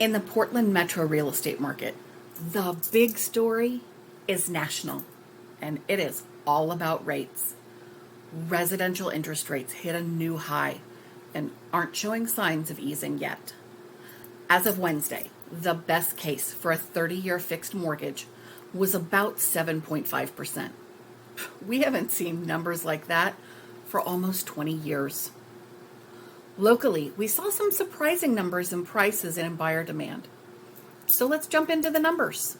In the Portland metro real estate market, the big story is national, and it is all about rates. Residential interest rates hit a new high and aren't showing signs of easing yet. As of Wednesday, the best case for a 30-year fixed mortgage was about 7.5%. We haven't seen numbers like that for almost 20 years. Locally, we saw some surprising numbers in prices and in buyer demand. So let's jump into the numbers.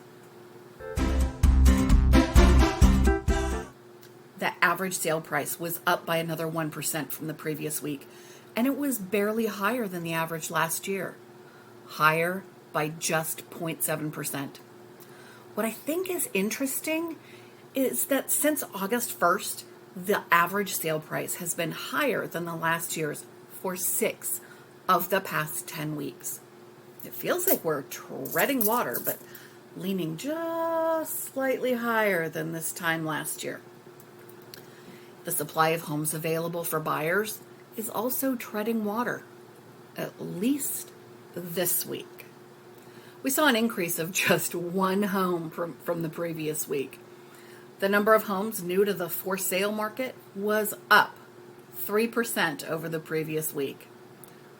The average sale price was up by another 1% from the previous week, and it was barely higher than the average last year, higher by just 0.7%. What I think is interesting is that since August 1st, the average sale price has been higher than the last year's for 6 of the past 10 weeks. It feels like we're treading water, but leaning just slightly higher than this time last year. The supply of homes available for buyers is also treading water, at least this week. We saw an increase of just one home from the previous week. The number of homes new to the for sale market was up 3% over the previous week.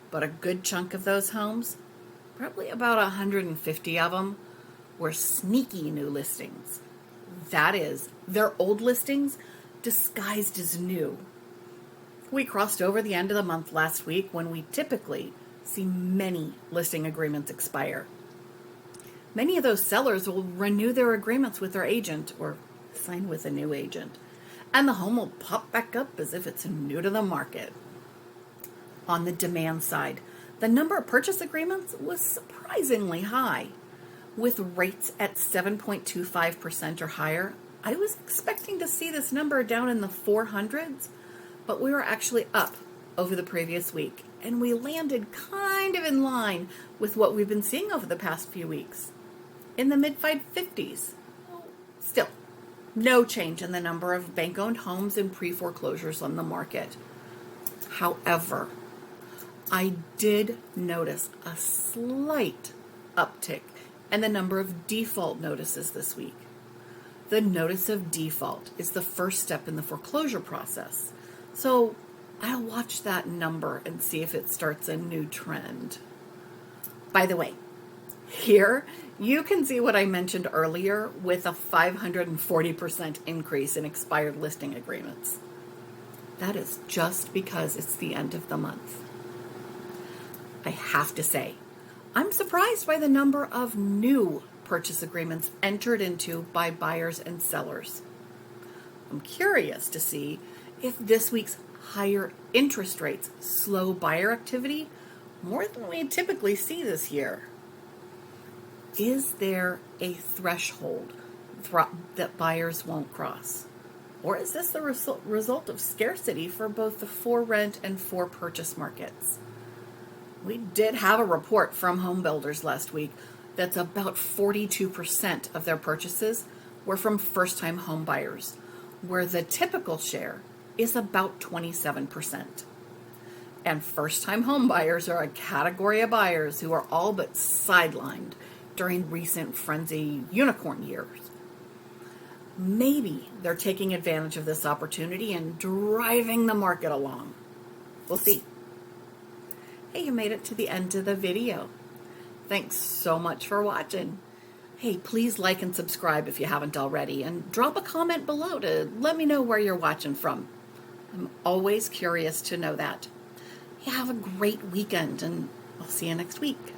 But a good chunk of those homes, probably about 150 of them, were sneaky new listings. That is, they're old listings disguised as new. We crossed over the end of the month last week when we typically see many listing agreements expire. Many of those sellers will renew their agreements with their agent or sign with a new agent, and the home will pop back up as if it's new to the market. On the demand side, the number of purchase agreements was surprisingly high. With rates at 7.25% or higher, I was expecting to see this number down in the 400s, but we were actually up over the previous week, and we landed kind of in line with what we've been seeing over the past few weeks, in the mid-50s. Still, no change in the number of bank-owned homes and pre-foreclosures on the market. However, I did notice a slight uptick in the number of default notices this week. The notice of default is the first step in the foreclosure process, so I'll watch that number and see if it starts a new trend. By the way, here you can see what I mentioned earlier with a 540% increase in expired listing agreements. That is just because it's the end of the month. I have to say, I'm surprised by the number of new purchase agreements entered into by buyers and sellers. I'm curious to see if this week's higher interest rates slow buyer activity more than we typically see this year. Is there a threshold that buyers won't cross? Or is this the result of scarcity for both the for rent and for purchase markets? We did have a report from home builders last week that's about 42% of their purchases were from first-time home buyers, where the typical share is about 27%. And first-time home buyers are a category of buyers who are all but sidelined during recent frenzy unicorn years. Maybe they're taking advantage of this opportunity and driving the market along. We'll see. Hey, you made it to the end of the video. Thanks so much for watching. Hey, please like and subscribe if you haven't already, and drop a comment below to let me know where you're watching from. I'm always curious to know that. Have a great weekend, and I'll see you next week.